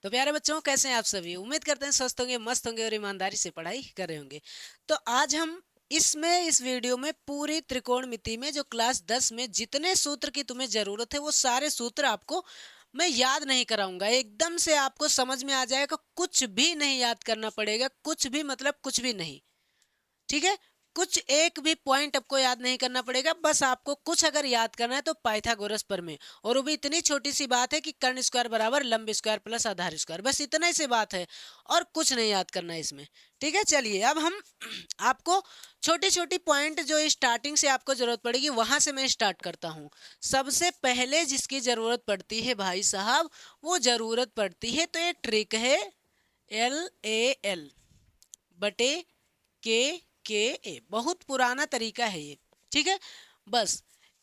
तो प्यारे बच्चों, कैसे हैं आप सभी? उम्मीद करते हैं स्वस्थ होंगे, मस्त होंगे और ईमानदारी से पढ़ाई कर रहे होंगे। तो आज हम इस वीडियो में पूरी त्रिकोणमिति में जो क्लास 10 में जितने सूत्र की तुम्हें जरूरत है वो सारे सूत्र आपको मैं याद नहीं कराऊंगा। एकदम से आपको समझ में आ जाएगा, कुछ भी नहीं याद करना पड़ेगा, कुछ भी मतलब कुछ भी नहीं। ठीक है, कुछ एक भी पॉइंट आपको याद नहीं करना पड़ेगा। बस आपको कुछ अगर याद करना है तो पाइथागोरस प्रमेय, और वो भी इतनी छोटी सी बात है कि कर्ण स्क्वायर बराबर लंब स्क्वायर प्लस आधार स्क्वायर, बस इतना ही सी बात है और कुछ नहीं याद करना है इसमें। ठीक है, चलिए अब हम आपको छोटी छोटी पॉइंट जो स्टार्टिंग से आपको जरूरत पड़ेगी वहां से मैं स्टार्ट करता हूँ। सबसे पहले जिसकी जरूरत पड़ती है भाई साहब, वो जरूरत पड़ती है, तो एक ट्रिक है, LAL बटे के के ए। बहुत पुराना तरीका है ये। ठीक है, बस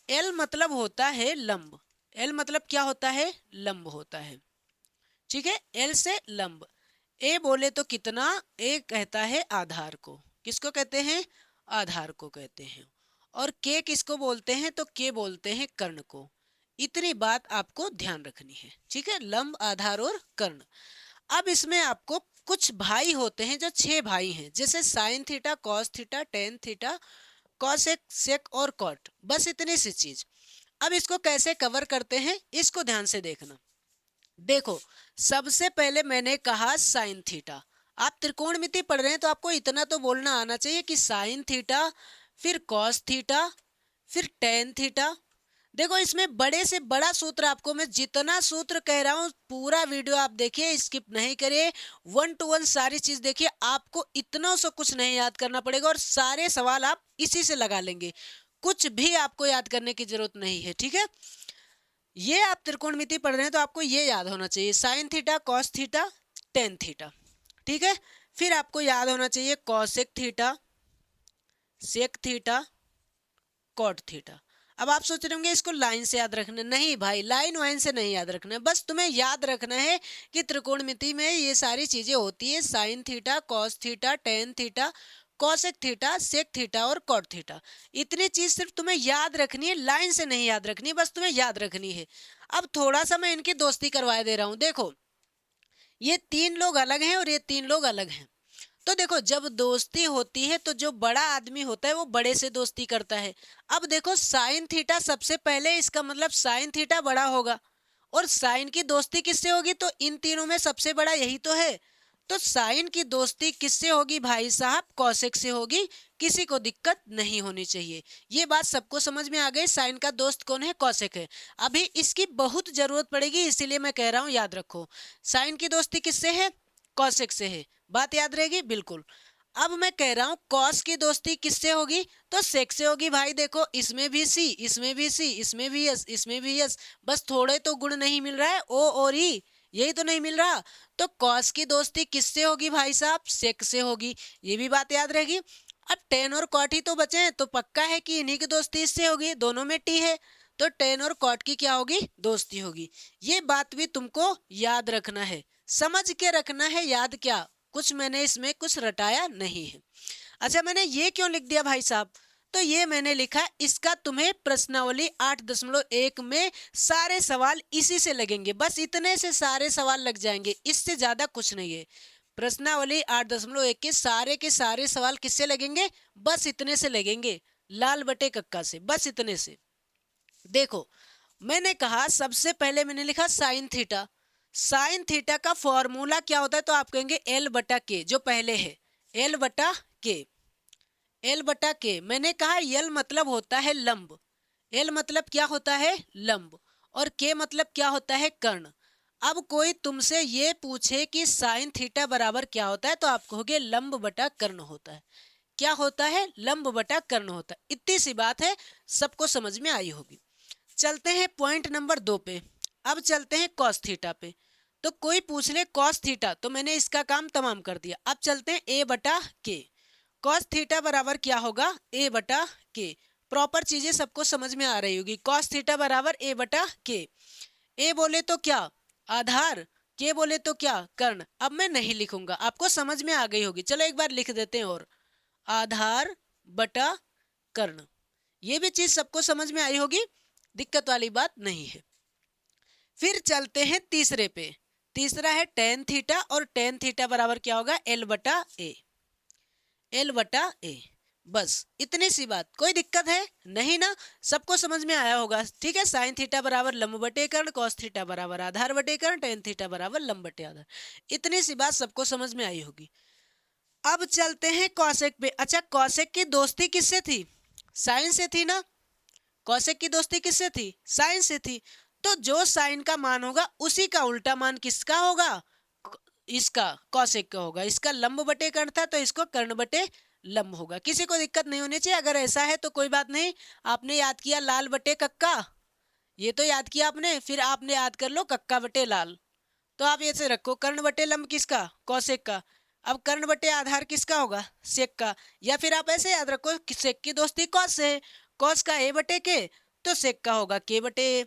एल मतलब होता है लंब। एल मतलब क्या होता है? लंब होता है। ठीक है, एल से लंब। ए बोले तो कितना? ए कहता है आधार को। किसको कहते हैं? आधार को कहते हैं। और के किसको बोलते हैं? तो के बोलते हैं कर्ण को। इतनी बात आपको ध्यान रखनी है। ठीक है, लंब, आधार और कर्ण। अब इसमें आपको कुछ भाई होते हैं जो 6 भाई हैं, जैसे sign theta, cos theta, tan theta, cos एक, सेक और कॉट, बस इतनी सी चीज। अब इसको कैसे कवर करते हैं इसको ध्यान से देखना। देखो, सबसे पहले मैंने कहा साइन थीटा। आप त्रिकोणमिति पढ़ रहे हैं तो आपको इतना तो बोलना आना चाहिए कि साइन थीटा, फिर कॉस थीटा, फिर टेन थीटा। देखो, इसमें बड़े से बड़ा सूत्र आपको मैं जितना सूत्र कह रहा हूँ पूरा वीडियो आप देखिए, स्किप नहीं करिए, 1 to 1 सारी चीज देखिए। आपको इतना से कुछ नहीं याद करना पड़ेगा और सारे सवाल आप इसी से लगा लेंगे। कुछ भी आपको याद करने की जरूरत नहीं है। ठीक है, ये आप त्रिकोणमिति पढ़ रहे हैं तो आपको ये याद होना चाहिए, sine theta, cos theta, tan theta. ठीक है, फिर आपको याद होना चाहिए cosec theta, sec theta, cot theta. अब आप सोच रहे होंगे इसको लाइन से याद रखना। नहीं भाई, लाइन वाइन से नहीं याद रखना है, बस तुम्हें याद रखना है कि त्रिकोणमिति में ये सारी चीजें होती है, sine theta, cos theta, tan theta, cosec theta, sec theta और कॉट थीटा। इतनी चीज सिर्फ तुम्हें याद रखनी है, लाइन से नहीं याद रखनी, बस तुम्हें याद रखनी है। अब थोड़ा सा मैं इनकी दोस्ती करवा दे रहा हूं। देखो, ये 3 लोग अलग हैं और ये 3 लोग अलग हैं। तो देखो, जब दोस्ती होती है तो जो बड़ा आदमी होता है वो बड़े से दोस्ती करता है। अब देखो, साइन थीटा सबसे पहले, इसका मतलब साइन थीटा बड़ा होगा। और साइन की दोस्ती किससे होगी? तो इन तीनों में सबसे बड़ा यही तो है। तो साइन की दोस्ती किससे होगी भाई साहब? कॉसेक से होगी। किसी को दिक्कत नहीं होनी चाहिए। ये बात सबको समझ में आ गई, साइन का दोस्त कौन है? कॉसेक है। अभी इसकी बहुत जरूरत पड़ेगी, इसीलिए मैं कह रहा हूं याद रखो। साइन की दोस्ती किससे है? कॉसेक से है। बात याद रहेगी बिल्कुल। अब मैं कह रहा हूं कॉस की दोस्ती किससे होगी? तो सेक से होगी। भाई देखो, इसमें भी सी, इसमें भी सी, इसमें भी यस, इसमें भी यस, बस थोड़े तो गुण नहीं मिल रहा है, ओ और ई, यही तो नहीं मिल रहा। तो कॉस की दोस्ती किससे होगी भाई साहब? सेक से होगी। ये भी बात याद रहेगी। अब टेन और कॉट ही तो बचे हैं, तो पक्का है कि इन्हीं की दोस्ती इससे होगी, दोनों में टी है। तो टेन और कॉट की क्या होगी? दोस्ती होगी। ये बात भी तुमको याद रखना है, समझ के रखना है। याद क्या, कुछ मैंने इसमें कुछ रटाया नहीं है। अच्छा, मैंने ये क्यों लिख दिया भाई साहब? तो ये मैंने लिखा, इसका तुम्हें प्रश्नावली 8.1 में सारे सवाल इसी से लगेंगे, बस इतने से सारे सवाल लग जाएंगे, इससे ज्यादा कुछ नहीं है। प्रश्नावली 8.1 के सारे सवाल किससे लगेंगे? बस इतने से लगेंगे, लाल बटे कक्का से, बस इतने से। देखो, मैंने कहा सबसे पहले मैंने लिखा साइन थीटा। साइन थीटा का फॉर्मूला क्या होता है? तो आप कहेंगे एल बटा के, जो पहले है, एल बटा के। एल बटा के मैंने कहा, एल मतलब होता है लंब। एल मतलब क्या होता है? लंब। और के मतलब क्या होता है? कर्ण। अब कोई तुमसे ये पूछे कि साइन थीटा बराबर क्या होता है, तो आप कहोगे लंब बटा कर्ण होता है। क्या होता है? लंब बटा कर्ण होता है। इतनी सी बात है, सबको समझ में आई होगी। चलते हैं पॉइंट नंबर 2 पे। अब चलते हैं कॉस थीटा पे। तो कोई पूछ ले कॉस थीटा, तो मैंने इसका काम तमाम कर दिया। अब चलते हैं ए बटा के। कॉस थीटा बराबर क्या होगा? ए बटा के। प्रॉपर चीजें सबको समझ में आ रही होगी। कॉस थीटा बराबर ए बटा के। ए बोले तो क्या? आधार। के बोले तो क्या? कर्ण। अब मैं नहीं लिखूंगा, आपको समझ में आ गई होगी। चलो एक बार लिख देते हैं, और आधार बटा कर्ण। ये भी चीज सबको समझ में आई होगी, दिक्कत वाली बात नहीं है। फिर चलते हैं तीसरे पे। तीसरा है टेन थीटा, और टेन थीटा बराबर क्या होगा, एल बटा ए, एल बटा ए। बस इतनी सी बात, कोई दिक्कत है नहीं ना, सबको समझ में आया होगा। ठीक है, साइन थीटा बराबर लंब बटे कर्ण, कॉस थीटा बराबर आधार बटे कर्ण, टेन थीटा बराबर लंब बटे आधार। इतनी सी बात सबको समझ में आई होगी। अब चलते हैं कॉसेक पे। अच्छा, कॉसेक की दोस्ती किससे थी, साइन से थी ना। कॉसेक की दोस्ती किससे थी, साइन से थी। तो जो साइन का मान होगा उसी का उल्टा मान किसका होगा, इसका, कॉसेक का होगा। इसका लंब बटे कर्ण था तो इसको कर्ण बटे लंब होगा। किसी को दिक्कत नहीं होनी चाहिए। अगर ऐसा है तो कोई बात नहीं, आपने याद किया लाल बटे कक्का, ये तो याद किया आपने, फिर आपने याद कर लो कक्का बटे लाल। तो आप ऐसे रखो, कर्ण बटे लंब किसका, कौशिक का। अब कर्ण बटे आधार किसका होगा, सेक का। या फिर आप ऐसे याद रखो, सेक की दोस्ती कॉस से है, कॉस का ए बटे के, तो सेक का होगा के बटे ए।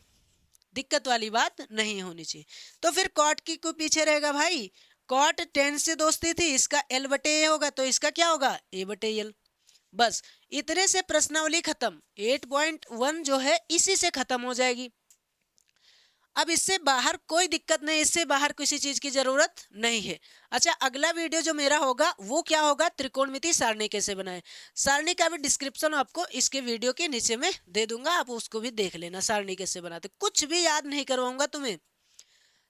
दिक्कत वाली बात नहीं होनी चाहिए। तो फिर कॉट की को पीछे रहेगा भाई, कॉट टेन से दोस्ती थी, इसका एल बटे ए होगा, तो इसका क्या होगा, ए बटे एल। बस इतने से प्रश्नावली खत्म। 8.1 जो है इसी से खत्म हो जाएगी। अब इससे बाहर कोई दिक्कत नहीं, इससे बाहर किसी चीज की जरूरत नहीं है। अच्छा, अगला वीडियो जो मेरा होगा वो क्या होगा, त्रिकोणमिति सारणी कैसे बनाए। सारणी का भी डिस्क्रिप्शन आपको इसके वीडियो के नीचे में दे दूंगा, आप उसको भी देख लेना, सारणी कैसे बनाते। कुछ भी याद नहीं करवाऊंगा तुम्हें।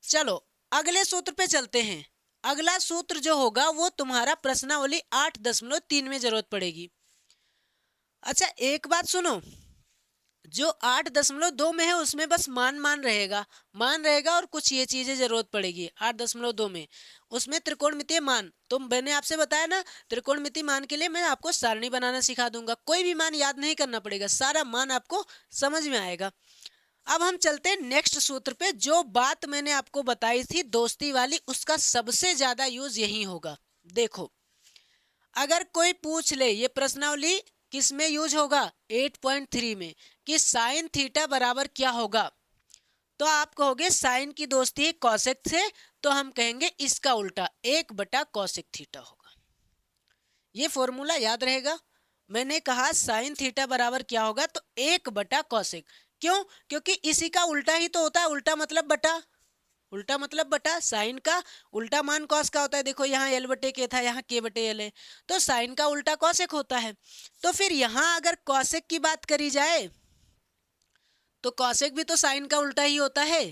चलो अगले सूत्र पे चलते हैं। अगला सूत्र जो होगा वो तुम्हारा प्रश्नावली 8.3 में जरूरत पड़ेगी। अच्छा एक बात सुनो, जो 8.2 में है उसमें बस मान मान रहेगा, मान रहेगा, और कुछ ये चीजें जरूरत पड़ेगी 8.2 में। उसमें त्रिकोणमितीय मान, तो मैंने आपसे बताया ना, त्रिकोणमितीय मान के लिए मैं आपको सारणी बनाना सिखा दूंगा। कोई भी मान याद नहीं करना पड़ेगा, सारा मान आपको समझ में आएगा। अब हम चलते हैं नेक्स्ट सूत्र पे। जो बात मैंने आपको बताई थी दोस्ती वाली, उसका सबसे ज्यादा यूज यही होगा। देखो, अगर कोई पूछ ले ये प्रश्नावली किस में यूज होगा, 8.3 में, कि साइन थीटा बराबर क्या होगा, तो आप कहोगे साइन की दोस्ती है कॉसेक से, तो हम कहेंगे इसका उल्टा 1/कॉसेक थीटा होगा। ये फॉर्मूला याद रहेगा। मैंने कहा साइन थीटा बराबर क्या होगा, तो 1/कॉसेक। क्यों, क्योंकि इसी का उल्टा ही तो होता है। उल्टा मतलब बटा, उल्टा मतलब बटा। साइन का उल्टा मान कॉस का होता है। देखो यहाँ एल बटे के था, यहाँ के बटे एल है, तो साइन का उल्टा कॉसेक होता है। तो फिर यहाँ अगर कॉसेक की बात करी जाए तो कॉसेक भी तो साइन का उल्टा ही होता है।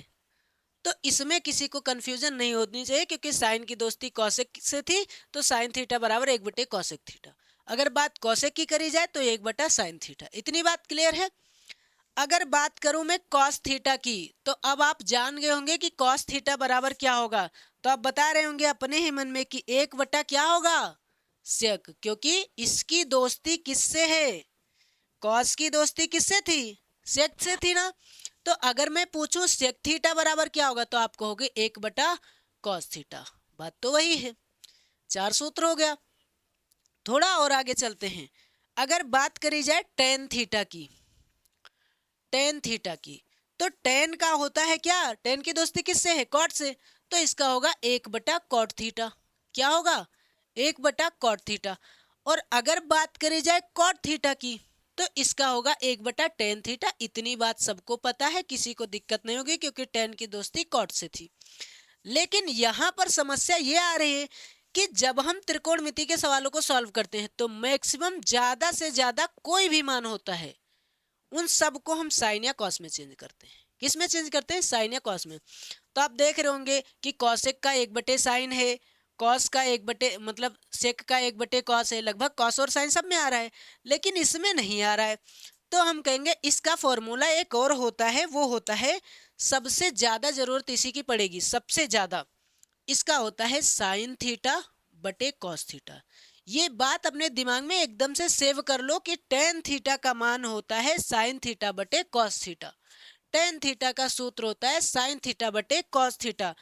तो इसमें किसी को कंफ्यूजन नहीं होनी चाहिए, क्योंकि साइन की दोस्ती कॉसेक से थी, तो साइन थीटा बराबर 1/कॉसेक थीटा। अगर बात कॉसेक की करी जाए तो 1/साइन थीटा। इतनी बात क्लियर है। अगर बात करूं मैं कॉस थीटा की, तो अब आप जान गए होंगे कि कॉस थीटा बराबर क्या होगा। तो आप बता रहे होंगे अपने ही मन में कि 1/ क्या होगा, सेक, क्योंकि इसकी दोस्ती किससे है, कॉस की दोस्ती किससे थी, सेक से थी ना। तो अगर मैं पूछूं सेक थीटा बराबर क्या होगा, तो आप कहोगे 1/कॉस थीटा। बात तो वही है। 4 सूत्र हो गया। थोड़ा और आगे चलते हैं। अगर बात करी जाए टेन थीटा की, टेन थीटा की, तो टेन का होता है क्या, टेन की दोस्ती किससे है, कॉट से, तो इसका होगा 1/कॉट थीटा। क्या होगा, 1/कॉट थीटा। और अगर बात करी जाए कॉट थीटा की, तो इसका होगा 1/टेन थीटा। इतनी बात सबको पता है, किसी को दिक्कत नहीं होगी, क्योंकि टेन की दोस्ती कॉट से थी। लेकिन यहाँ पर समस्या ये आ रही है कि जब हम त्रिकोणमिति के सवालों को सॉल्व करते हैं तो मैक्सिमम ज्यादा से ज्यादा कोई भी मान होता है, उन सबको हम साइन या कॉस में चेंज करते हैं। किस में चेंज करते हैं, साइन या कॉस में। तो आप देख रहे होंगे कि कॉसेक का 1/साइन है, कॉस का 1/ मतलब सेक का 1/कॉस है। लगभग कॉस और साइन सब में आ रहा है, लेकिन इसमें नहीं आ रहा है। तो हम कहेंगे इसका फॉर्मूला एक और होता है, वो होता है, सबसे ज्यादा जरूरत इसी की पड़ेगी, सबसे ज्यादा इसका होता है साइन थीटा बटे कॉस थीटा। ये बात अपने दिमाग में एकदम से सेव कर लो कि टेन थीटा का मान होता है साइन थीटा बटे कॉस थीटा। टेन थीटा का सूत्र होता है साइन थीटा बटे कॉस थीटा।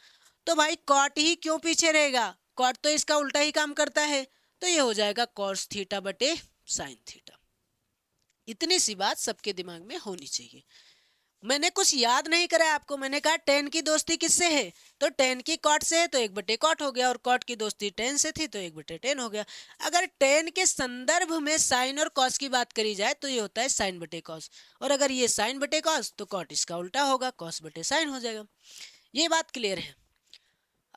तो भाई कॉट ही क्यों पीछे रहेगा, कॉट तो इसका उल्टा ही काम करता है, तो ये हो जाएगा कॉस थीटा बटे साइन थीटा। इतनी सी बात सबके दिमाग में होनी चाहिए। मैंने कुछ याद नहीं कराया आपको। मैंने कहा टेन की दोस्ती किससे है, तो टेन की कॉट से है, तो 1/कॉट हो गया, और कॉट की दोस्ती टेन से थी, तो 1/टेन हो गया। अगर टेन के संदर्भ में साइन और कॉस की बात करी जाए तो ये होता है साइन बटे कॉस, और अगर ये साइन बटे कॉस तो कॉट इसका उल्टा होगा, कॉस बटे साइन हो जाएगा। ये बात क्लियर है।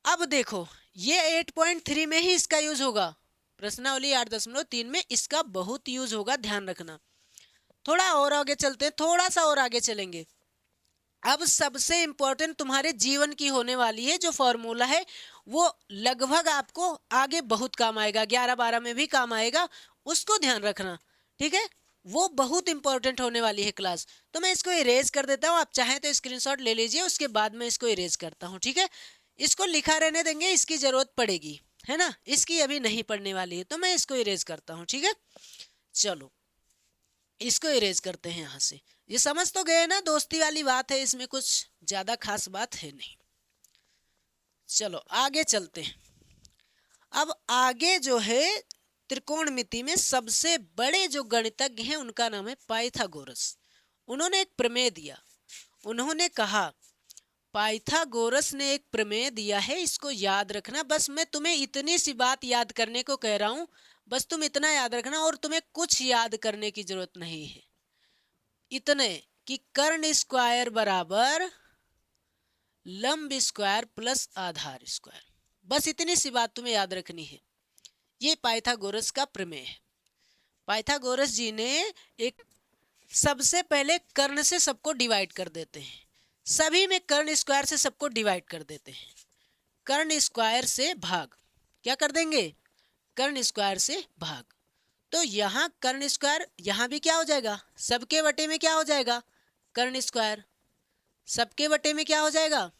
अब देखो ये 8.3 में ही इसका यूज होगा, प्रश्नावली 8.3 में इसका बहुत यूज होगा, ध्यान रखना। थोड़ा और आगे चलते हैं, थोड़ा सा और आगे चलेंगे। अब सबसे इंपॉर्टेंट तुम्हारे जीवन की होने वाली है जो फॉर्मूला है, वो लगभग आपको आगे बहुत काम आएगा, 11-12 में भी काम आएगा, उसको ध्यान रखना, ठीक है। वो बहुत इंपॉर्टेंट होने वाली है क्लास। तो मैं इसको इरेज कर देता हूँ, आप चाहें तो स्क्रीनशॉट ले लीजिए, उसके बाद मैं इसको इरेज करता हूँ, ठीक है। इसको लिखा रहने देंगे, इसकी जरूरत पड़ेगी, है ना, इसकी अभी नहीं पड़ने वाली है, तो मैं इसको इरेज करता हूँ, ठीक है। चलो इसको इरेज करते हैं यहाँ से। ये समझ तो गए ना, दोस्ती वाली बात है, इसमें कुछ ज्यादा खास बात है नहीं। चलो आगे चलते हैं। अब आगे जो है त्रिकोणमिति में सबसे बड़े जो गणितज्ञ हैं उनका नाम है पाइथागोरस। उन्होंने एक प्रमेय दिया। उन्होंने कहा, पाइथागोरस ने एक प्रमेय दिया है, इसको याद रखना। बस मैं तुम्हें इतनी सी बात याद करने को कह रहा हूं, बस तुम इतना याद रखना, और तुम्हें कुछ याद करने की जरूरत नहीं है। इतने कि कर्ण स्क्वायर बराबर लंब स्क्वायर प्लस आधार स्क्वायर, बस इतनी सी बात तुम्हें याद रखनी है। ये पाइथागोरस का प्रमेय है। पाइथागोरस जी ने एक, सबसे पहले कर्ण से सबको डिवाइड कर देते हैं, सभी में कर्ण स्क्वायर से सबको डिवाइड कर देते हैं। कर्ण स्क्वायर से भाग, क्या कर देंगे, कर्ण स्क्वायर से भाग। तो यहाँ कर्ण स्क्वायर, यहाँ भी क्या हो जाएगा, सबके बटे में क्या हो जाएगा, कर्ण स्क्वायर, सबके बटे में क्या हो जाएगा,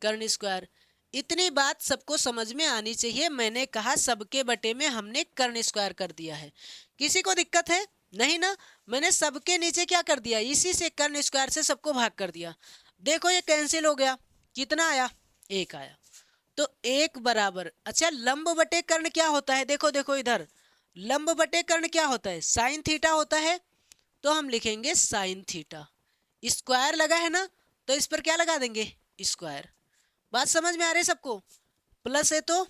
कर्ण स्क्वायर। इतनी बात सबको समझ में आनी चाहिए। मैंने कहा सबके बटे में हमने कर्ण स्क्वायर कर दिया है, किसी को दिक्कत है नहीं ना। मैंने सबके नीचे क्या कर दिया, इसी से कर्ण स्क्वायर से सबको भाग कर दिया। देखो ये कैंसिल हो गया, कितना आया, एक आया। तो एक बराबर, अच्छा लंब बटे कर्ण क्या होता है, देखो देखो इधर, लंब बटे कर्ण क्या होता है, साइन थीटा होता है। तो हम लिखेंगे साइन थीटा। स्क्वायर लगा है ना, तो इस पर क्या लगा देंगे, स्क्वायर। बात समझ में आ रही है सबको, प्लस है तो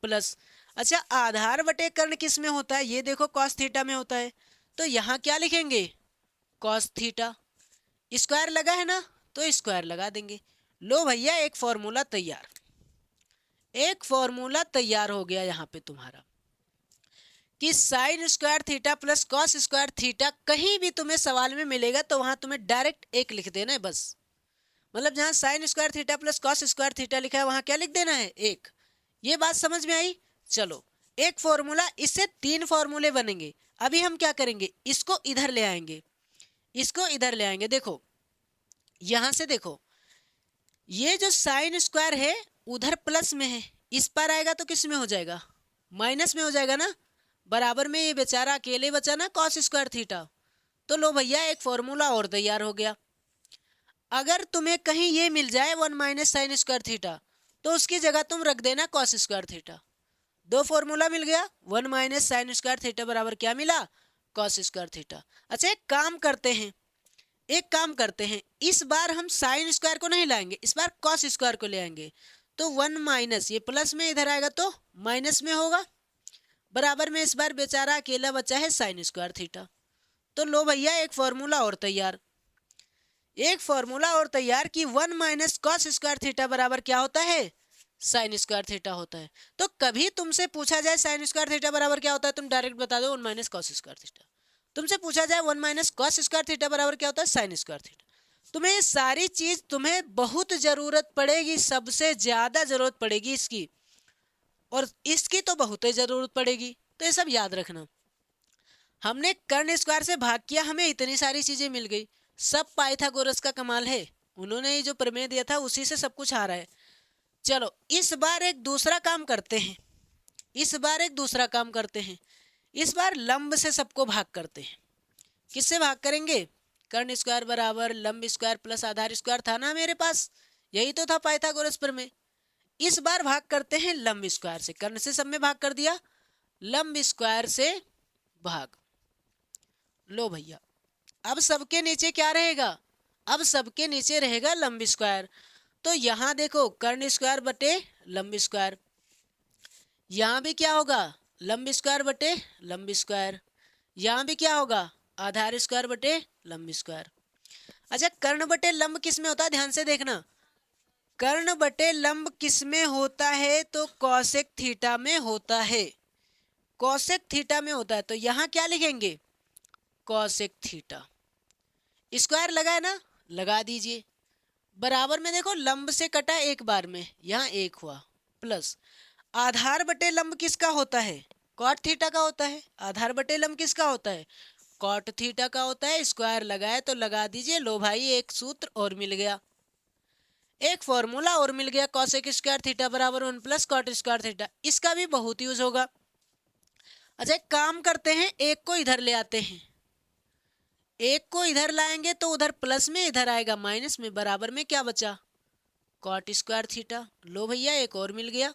प्लस। अच्छा आधार बटे कर्ण किस में होता है, ये देखो कॉस थीटा में होता है, तो यहाँ क्या लिखेंगे, कॉस थीटा। स्क्वायर लगा है ना, तो स्क्वायर लगा देंगे। लो भैया एक फॉर्मूला तैयार, एक फॉर्मूला तैयार हो गया यहाँ पे तुम्हारा, कि sine square theta plus cos square theta, कहीं भी तुम्हें सवाल में मिलेगा तो वहां तुम्हें डायरेक्ट एक लिख देना है बस। मतलब जहां sine square theta plus cos square theta लिखा है वहां क्या लिख देना है, एक। ये बात समझ में आई। चलो एक फॉर्मूला, इससे 3 फॉर्मूले बनेंगे। अभी हम क्या करेंगे, इसको इधर ले आएंगे, इसको इधर ले आएंगे। देखो यहां से देखो, ये जो साइन स्क्वायर है उधर प्लस में है, इस पर आएगा तो किस में हो जाएगा, माइनस में हो जाएगा ना। बराबर में ये बेचारा अकेले बचा ना कॉस स्क्वायर थीटा। तो लो भैया एक फॉर्मूला और तैयार हो गया। अगर तुम्हें कहीं ये मिल जाए 1 माइनस साइन स्क्वायर थीटा, तो उसकी जगह तुम रख देना कॉस स्क्वायर थीटा। 2 फॉर्मूला मिल गया, 1 माइनस साइन स्क्वायर थीटा बराबर क्या मिला, कॉस स्क्वायर थीटा। अच्छा एक काम करते हैं, एक काम करते हैं, इस बार हम साइन स्क्वायर को नहीं लाएंगे, इस बार कॉस स्क्वायर को ले आएंगे। तो 1 माइनस, ये प्लस में इधर आएगा तो माइनस में होगा, बराबर में इस बार बेचारा अकेला बचा है साइन स्क्वायर थीटा। तो लो भैया एक फॉर्मूला और तैयार, एक फॉर्मूला और तैयार कि 1 माइनस कॉस स्क्वायर थीटा बराबर क्या होता है, साइन स्क्वायर थीटा होता है। तो कभी तुमसे पूछा जाए साइन स्क्वायर थीटा बराबर क्या होता है, तुम डायरेक्ट बता दो 1 माइनस कॉस स्क्वायर थीटा। तुमसे पूछा जाए 1 माइनस कॉस स्क्वायर थीटा बराबर क्या होता है, साइन स्क्वायर थीटा। तुम्हें ये सारी चीज तुम्हें बहुत जरूरत पड़ेगी, सबसे ज्यादा जरूरत पड़ेगी इसकी, और इसकी तो बहुत ही जरूरत पड़ेगी। तो ये सब याद रखना। हमने कर्ण स्क्वायर से भाग किया, हमें इतनी सारी चीजें मिल गई, सब पाइथागोरस का कमाल है। उन्होंने ही जो प्रमेय दिया था उसी से सब कुछ आ रहा है। चलो इस बार एक दूसरा काम करते हैं, इस बार एक दूसरा काम करते हैं। इस बार लंब से सबको भाग करते हैं। किससे भाग करेंगे, कर्ण स्क्वायर बराबर लंब स्क्वायर प्लस आधार स्क्वायर था ना मेरे पास, यही तो था पाइथागोरस प्रमेय। इस बार भाग करते हैं लंब स्क्वायर से, कर्ण से सब में भाग कर दिया, लंब स्क्वायर से भाग। लो भैया अब सबके नीचे क्या रहेगा, अब सबके नीचे रहेगा लंब स्क्वायर। तो यहां देखो कर्ण स्क्वायर बटे लंब स्क्वायर, यहां भी क्या होगा, लंब स्क्वायर बटे लंब स्क्वायर, यहां भी क्या होगा, आधार स्क्वायर बटे लंब स्क्वायर। अच्छा कर्ण बटे लंब किस में होता है, ध्यान से देखना, कर्ण बटे लंब किस में होता है? तो कॉसेक थीटा में होता है, कॉसेक थीटा में होता है। तो यहाँ क्या लिखेंगे? Cosec theta. स्क्वायर लगा है ना, लगा दीजिए। बराबर में देखो लंब से कटा एक बार में, यहाँ एक हुआ, प्लस आधार बटे लंब किसका होता है? कॉट थीटा का होता है। आधार बटे लंब किसका होता है? कॉट थीटा का होता है। स्क्वायर लगाए तो लगा दीजिए। लो भाई एक सूत्र और मिल गया, एक फॉर्मूला और मिल गया। कॉसेक स्क्वायर थीटा बराबर 1 प्लस कॉट स्क्वायर थीटा। इसका भी बहुत यूज होगा। अच्छा एक काम करते हैं, एक को इधर ले आते हैं। एक को इधर लाएंगे तो उधर प्लस में, इधर आएगा माइनस में। बराबर में क्या बचा? Cot square theta. लो भैया एक और मिल गया,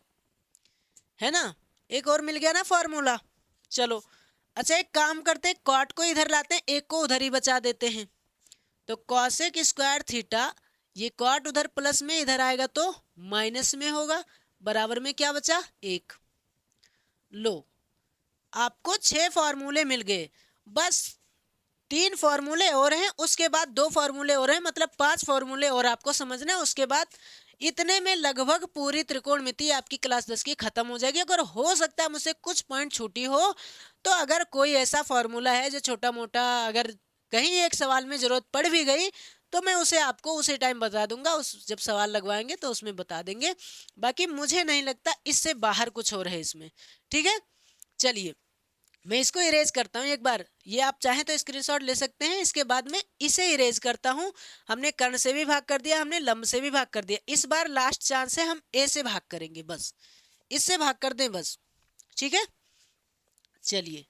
है ना, एक और मिल गया ना फॉर्मूला। चलो अच्छा एक काम करते हैं, कॉट को इधर लाते हैं, एक को उधर ही बचा देते हैं। तो कॉसेक स्क्वायर थीटा, ये कॉट उधर प्लस में, इधर आएगा तो माइनस में होगा। बराबर में क्या बचा? एक। लो आपको 6 फॉर्मूले मिल गए। बस 3 फॉर्मूले और हैं, उसके बाद 2 फॉर्मूले और हैं, मतलब 5 फॉर्मूले और आपको समझना है। उसके बाद इतने में लगभग पूरी त्रिकोणमिति आपकी क्लास 10 की खत्म हो जाएगी। अगर हो सकता है मुझसे कुछ पॉइंट छूटी हो, तो अगर कोई ऐसा फॉर्मूला है जो छोटा मोटा, अगर कहीं एक सवाल में जरूरत पड़ भी गई तो मैं उसे आपको उसी टाइम बता दूंगा। उस जब सवाल लगवाएंगे तो उसमें बता देंगे। बाकी मुझे नहीं लगता इससे बाहर कुछ और है इसमें। ठीक है, चलिए मैं इसको इरेज करता हूँ एक बार। ये आप चाहें तो स्क्रीनशॉट ले सकते हैं। इसके बाद में इसे इरेज करता हूँ। हमने कर्ण से भी भाग कर दिया, हमने लंब से भी भाग कर दिया। इस बार लास्ट चांस है, हम ए से भाग करेंगे, बस इससे भाग कर दें बस। ठीक है, चलिए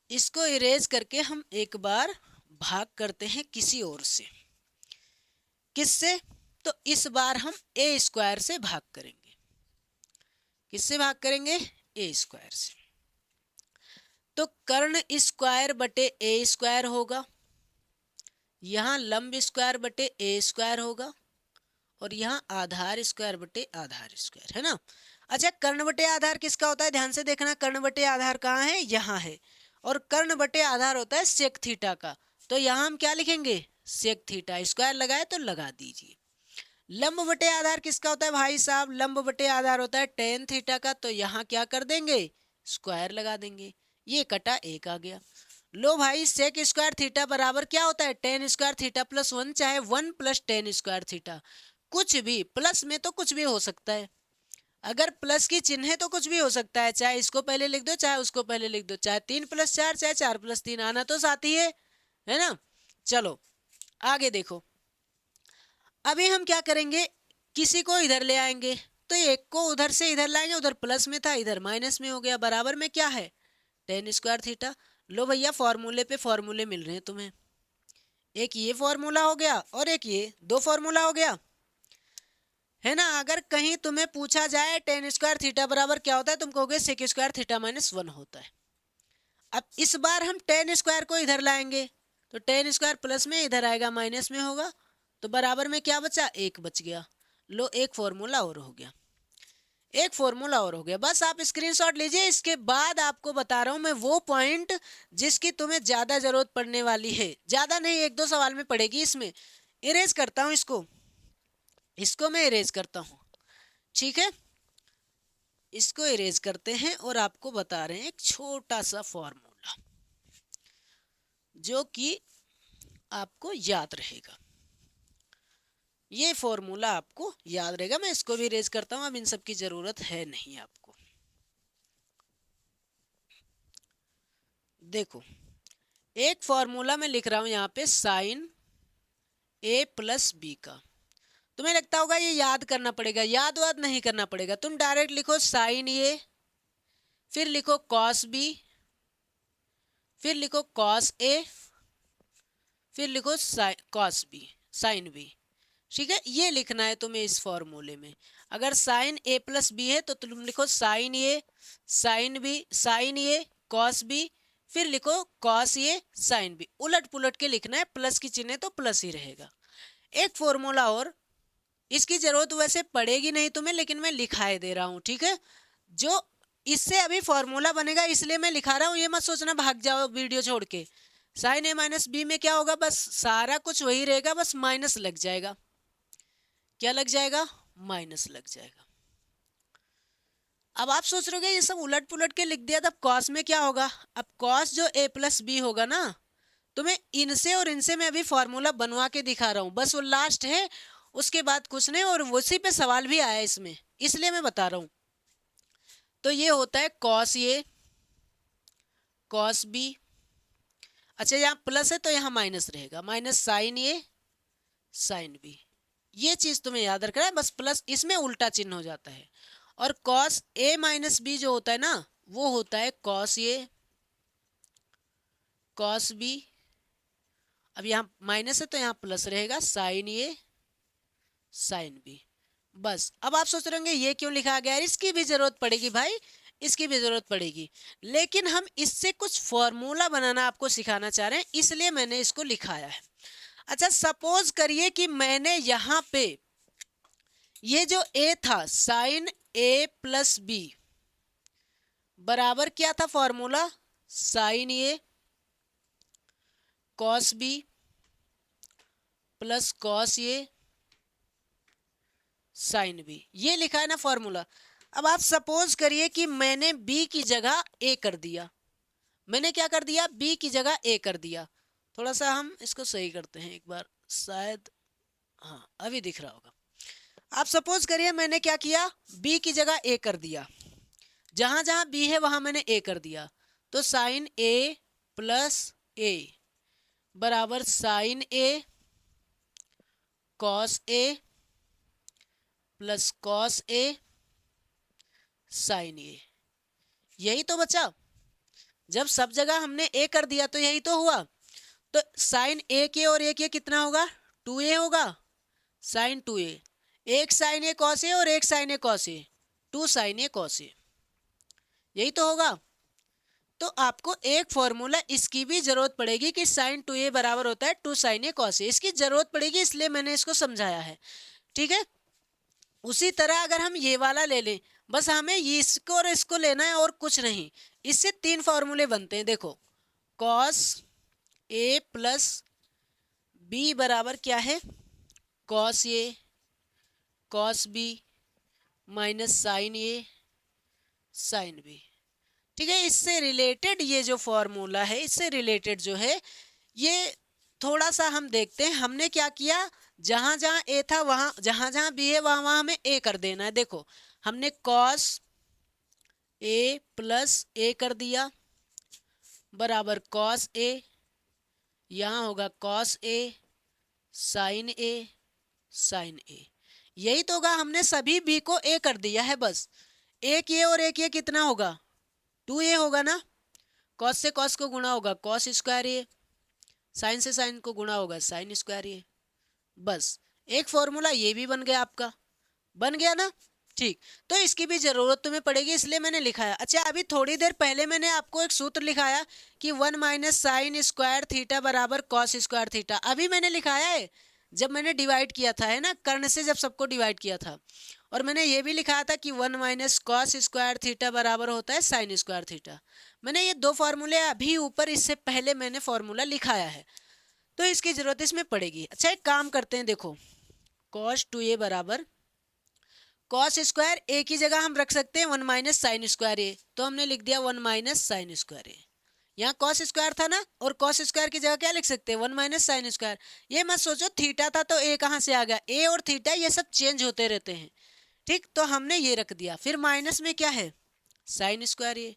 इसको इरेज करके हम एक बार भाग करते हैं किसी और से। किससे? तो इस बार हम ए स्क्वायर से भाग करेंगे। किससे भाग करेंगे? ए स्क्वायर से। तो कर्ण स्क्वायर बटे ए स्क्वायर होगा, यहाँ लंब स्क्वायर बटे ए स्क्वायर होगा, और यहाँ आधार स्क्वायर बटे आधार स्क्वायर, है ना। अच्छा कर्ण बटे आधार किसका होता है? ध्यान से देखना, कर्ण बटे आधार कहाँ है? यहाँ है। और कर्ण बटे आधार होता है सेक थीटा का। तो यहाँ हम क्या लिखेंगे? Sec theta. स्क्वायर लगाए तो लगा दीजिए। लंब बटे आधार किसका होता है भाई साहब? लंब बटे आधार होता है टेन थीटा का। तो यहाँ क्या कर देंगे? स्क्वायर लगा देंगे। ये कटा एक आ गया। लो भाई सेक स्क्वायर थीटा बराबर क्या होता है? टेन स्क्वायर थीटा प्लस 1, चाहे 1 प्लस टेन स्क्वायर थीटा। कुछ भी प्लस में तो कुछ भी हो सकता है। अगर प्लस की चिन्ह है तो कुछ भी हो सकता है, चाहे इसको पहले लिख दो चाहे उसको पहले लिख दो, चाहे 3 प्लस 4 चाहे 4 प्लस 3, आना तो साथ ही है ना। चलो आगे देखो, अभी हम क्या करेंगे, किसी को इधर ले आएंगे। तो एक को उधर से इधर लाएंगे, उधर प्लस में था इधर माइनस में हो गया। बराबर में क्या है? Ten square theta. लो भैया फॉर्मूले पे फॉर्मूले मिल रहे हैं तुम्हें। एक ये फॉर्मूला हो गया और एक ये, 2 फॉर्मूला हो गया, है ना। अगर कहीं तुम्हें पूछा जाए टेन स्क्वायर थीटा बराबर क्या होता है, तुम कहोगे सेक स्क्वायर थीटा माइनस 1 होता है। अब इस बार हम टेन स्क्वायर को इधर लाएंगे, तो टेन स्क्वायर प्लस में, इधर आएगा माइनस में होगा। तो बराबर में क्या बचा? एक बच गया। लो एक फॉर्मूला और हो गया, एक फॉर्मूला और हो गया। बस आप स्क्रीनशॉट लीजिए। इसके बाद आपको बता रहा हूं मैं वो पॉइंट जिसकी तुम्हें ज्यादा जरूरत पड़ने वाली है। ज्यादा नहीं, 1-2 सवाल में पड़ेगी। इसमें इरेज करता हूं, इसको मैं इरेज करता हूं। ठीक है, इसको इरेज करते हैं और आपको बता रहे हैं एक छोटा सा फॉर्मूला जो कि आपको याद रहेगा। ये फॉर्मूला आपको याद रहेगा। मैं इसको भी इरेज करता हूं, अब इन सब की जरूरत है नहीं आपको। देखो एक फॉर्मूला मैं लिख रहा हूं यहाँ पे, साइन ए प्लस बी का। तुम्हें लगता होगा ये याद करना पड़ेगा, याद वाद नहीं करना पड़ेगा। तुम डायरेक्ट लिखो साइन ए, फिर लिखो कॉस बी, फिर लिखो कॉस ए, फिर लिखो कॉस बी, साइन बी। ठीक है, ये लिखना है तुम्हें इस फॉर्मूले में। अगर साइन ए प्लस बी है तो तुम लिखो साइन ए, साइन बी, साइन ए कॉस बी, फिर लिखो कॉस ए साइन बी। उलट पुलट के लिखना है, प्लस की चिन्ह तो प्लस ही रहेगा। एक फॉर्मूला और, इसकी जरूरत वैसे पड़ेगी नहीं तुम्हें, लेकिन मैं लिखाए दे रहा हूं। ठीक है, जो इससे अभी फॉर्मूला बनेगा इसलिए मैं लिखा रहा हूं, ये मत सोचना भाग जाओ वीडियो छोड़ के। साइन ए माइनस बी में क्या होगा? बस सारा कुछ वही रहेगा, बस माइनस लग जाएगा। क्या लग जाएगा, माइनस लग जाएगा। अब आप सोच रहे हो ये सब उलट पुलट के लिख दिया, तब कॉस में क्या होगा, अब कॉस जो a प्लस बी होगा ना, तो मैं इनसे और इनसे मैं अभी फॉर्मूला बनवा के दिखा रहा हूँ, बस वो लास्ट है, उसके बाद कुछ नहीं, और उसी पे सवाल भी आया इसमें, इसलिए मैं बता रहा हूँ। तो ये होता है कॉस ए कॉस बी, अच्छा यहाँ प्लस है तो यहाँ माइनस रहेगा, माइनस साइन ए साइन बी, ये चीज तुम्हें याद रखना है बस, प्लस इसमें उल्टा चिन्ह हो जाता है। और कॉस ए माइनस बी जो होता है ना, वो होता है कॉस ए कॉस बी, अब यहाँ माइनस है तो यहाँ प्लस रहेगा, साइन ए साइन बी। बस अब आप सोच रहे होंगे ये क्यों लिखा गया है, इसकी भी जरूरत पड़ेगी भाई, इसकी भी जरूरत पड़ेगी, लेकिन हम इससे कुछ फॉर्मूला बनाना आपको सिखाना चाह रहे हैं, इसलिए मैंने इसको लिखाया है। अच्छा सपोज करिए कि मैंने यहाँ पे ये जो a था साइन a प्लस बी बराबर क्या था formula, sign A cos B plus cos A sine B, ये लिखा है ना फॉर्मूला। अब आप सपोज करिए कि मैंने b की जगह a कर दिया, मैंने क्या कर दिया, b की जगह a कर दिया। थोड़ा सा हम इसको सही करते हैं एक बार, शायद हाँ अभी दिख रहा होगा। आप सपोज करिए मैंने क्या किया, b की जगह a कर दिया, जहां जहां b है वहां मैंने a कर दिया, तो साइन a प्लस a बराबर sine a cos a plus cos a sine a, यही तो बचा। जब सब जगह हमने a कर दिया तो यही तो हुआ, तो साइन a के और a के कितना होगा, 2a होगा, साइन 2a, एक साइन ए कॉस ए और एक sign A cos A, 2 sign A cos A, यही तो होगा। तो आपको एक फॉर्मूला इसकी भी जरूरत पड़ेगी कि साइन 2a बराबर होता है 2 साइन ए कॉस ए, इसकी जरूरत पड़ेगी, इसलिए मैंने इसको समझाया है, ठीक है। उसी तरह अगर हम ये वाला ले लें, बस हमें इसको और इसको लेना है और कुछ नहीं, इससे 3 फॉर्मूले बनते हैं, देखो कॉस ए प्लस बी बराबर क्या है, cos A cos B minus sign A sine B, ठीक है। इससे रिलेटेड ये जो फॉर्मूला है, इससे रिलेटेड जो है ये थोड़ा सा हम देखते हैं, हमने क्या किया, जहां जहां ए था वहां, जहां जहां बी है वहां वहां हमें ए कर देना है। देखो हमने कॉस ए प्लस ए कर दिया बराबर कॉस ए, यहाँ होगा cos A sign A sign ए, यही तो होगा, हमने सभी बी को ए कर दिया है, बस एक ये और एक ये कितना होगा, 2a होगा ना, कॉस से कॉस को गुणा होगा कॉस स्क्वायर ए, साइन से साइन को गुणा होगा साइन स्क्वायर ए, बस एक फॉर्मूला ये भी बन गया आपका, बन गया ना, ठीक। तो इसकी भी जरूरत तुम्हें पड़ेगी, इसलिए मैंने लिखाया। अच्छा अभी थोड़ी देर पहले मैंने आपको एक सूत्र लिखाया कि 1 माइनस साइन स्क्वायर थीटा बराबर कॉस स्क्वायर थीटा, अभी मैंने लिखाया है जब मैंने डिवाइड किया था, है ना, कर्ण से जब सबको डिवाइड किया था, और मैंने ये भी लिखाया था कि 1 माइनस कॉस स्क्वायर थीटा बराबर होता है साइन स्क्वायर थीटा। मैंने ये 2 फॉर्मूले अभी ऊपर इससे पहले मैंने फॉर्मूला लिखाया है, तो इसकी जरूरत इसमें पड़ेगी। अच्छा एक काम करते हैं, देखो कॉस 2a बराबर कॉस स्क्वायर ए की जगह हम रख सकते हैं 1 माइनस साइन स्क्वायर ए, तो हमने लिख दिया 1 माइनस साइन स्क्वायर ए, यहाँ कॉस स्क्वायर था ना, और कॉस स्क्वायर की जगह क्या लिख सकते हैं 1 माइनस साइन स्क्वायर। ये मत सोचो थीटा था तो ए कहाँ से आ गया, ए और थीटा ये सब चेंज होते रहते हैं, ठीक। तो हमने ये रख दिया, फिर माइनस में क्या है साइन स्क्वायर ए,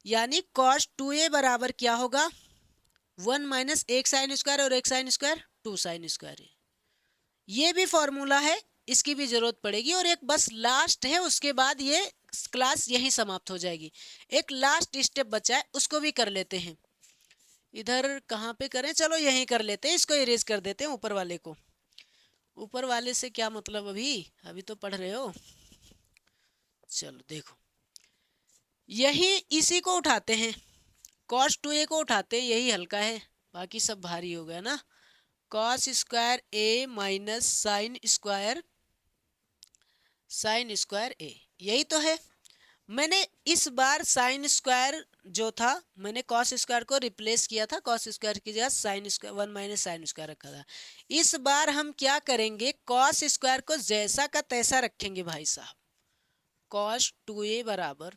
यानी कॉस 2a बराबर क्या होगा 1 माइनस एक साइन स्क्वायर और एक साइन स्क्वायर 2 साइन स्क्वायर ए, ये भी फॉर्मूला है, इसकी भी जरूरत पड़ेगी। और एक बस लास्ट है, उसके बाद ये क्लास यहीं समाप्त हो जाएगी, एक लास्ट स्टेप बचा है उसको भी कर लेते हैं। इधर कहाँ पे करें, चलो यहीं कर लेते हैं, इसको इरेज कर देते हैं ऊपर वाले को। ऊपर वाले से क्या मतलब, अभी अभी तो पढ़ रहे हो, चलो देखो यही इसी को उठाते हैं, cos 2a को उठाते हैं, यही हल्का है, बाकी सब भारी हो गया ना। cos square a minus sine square A, यही तो है। मैंने इस बार साइन स्क्वायर जो था मैंने कॉस स्क्वायर को रिप्लेस किया था, कॉस स्क्वायर की जगह sine square 1 minus sine square रखा था। इस बार हम क्या करेंगे, कॉस स्क्वायर को जैसा का तैसा रखेंगे भाई साहब। कॉस 2a बराबर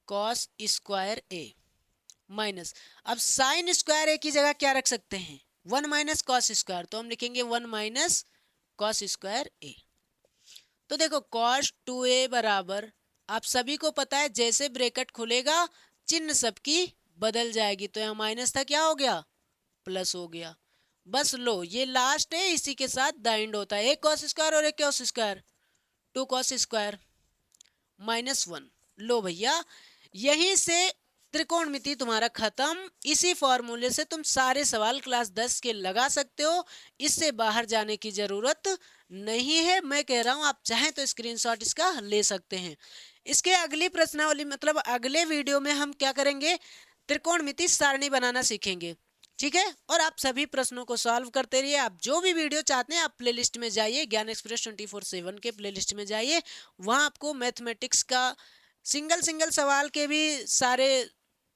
कॉस स्क्वायर a माइनस, अब साइन स्क्वायर ए की जगह क्या रख सकते हैं, 1 माइनस कॉस स्क्वायर, तो हम लिखेंगे 1 माइनस कॉस स्क्वायर ए। तो देखो कॉस 2a बराबर, आप सभी को पता है जैसे ब्रैकेट खुलेगा चिन्ह सबकी बदल जाएगी, तो यहाँ माइनस था क्या हो गया, प्लस हो गया। बस लो ये लास्ट है, इसी के साथ द एंड होता है, एक कॉस स्क्वायर और एक कॉस स्क्वायर, 2 कॉस स्क्वायर -1। लो भैया यहीं से त्रिकोणमिति तुम्हारा खत्म। इसी फॉर्मूले से तुम सारे सवाल क्लास 10 के लगा सकते हो, इससे बाहर जाने की जरूरत नहीं है। मैं कह रहा हूं आप चाहें तो स्क्रीनशॉट इसका ले सकते हैं। इसके अगली प्रश्नावली मतलब अगले वीडियो में हम क्या करेंगे, त्रिकोणमिति सारणी बनाना सीखेंगे, ठीक है। और आप सभी प्रश्नों को सॉल्व करते रहिए। आप जो भी वीडियो चाहते हैं आप प्लेलिस्ट में जाइए, ज्ञान एक्सप्रेस 24/7 के प्लेलिस्ट में जाइए, वहां आपको मैथमेटिक्स का सिंगल सिंगल सवाल के भी सारे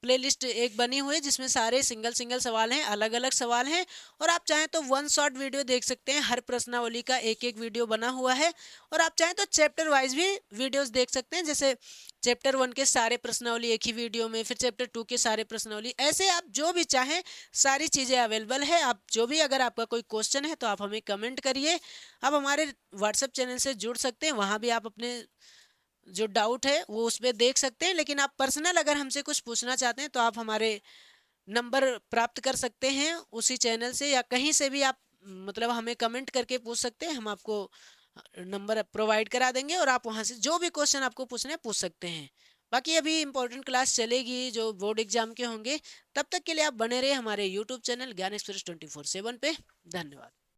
प्लेलिस्ट एक बनी हुई है, जिसमें सारे सिंगल सिंगल सवाल हैं, अलग अलग सवाल हैं। और आप चाहें तो वन शॉट वीडियो देख सकते हैं, हर प्रश्नावली का एक एक वीडियो बना हुआ है। और आप चाहें तो चैप्टर वाइज भी वीडियोस देख सकते हैं, जैसे चैप्टर 1 के सारे प्रश्नावली एक ही वीडियो में, फिर चैप्टर 2 के सारे प्रश्नावली, ऐसे आप जो भी चाहें सारी चीज़ें अवेलेबल है। आप जो भी अगर आपका कोई क्वेश्चन है तो आप हमें कमेंट करिए। आप हमारे व्हाट्सएप चैनल से जुड़ सकते हैं, वहाँ भी आप अपने जो डाउट है वो उस पर देख सकते हैं। लेकिन आप पर्सनल अगर हमसे कुछ पूछना चाहते हैं तो आप हमारे नंबर प्राप्त कर सकते हैं उसी चैनल से, या कहीं से भी आप मतलब हमें कमेंट करके पूछ सकते हैं, हम आपको नंबर प्रोवाइड करा देंगे और आप वहाँ से जो भी क्वेश्चन आपको पूछना है पूछ सकते हैं। बाकी अभी इंपॉर्टेंट क्लास चलेगी जो बोर्ड एग्जाम के होंगे, तब तक के लिए आप बने रहे हमारे यूट्यूब चैनल ज्ञान एक्सप्रेस 24/7 पे। धन्यवाद।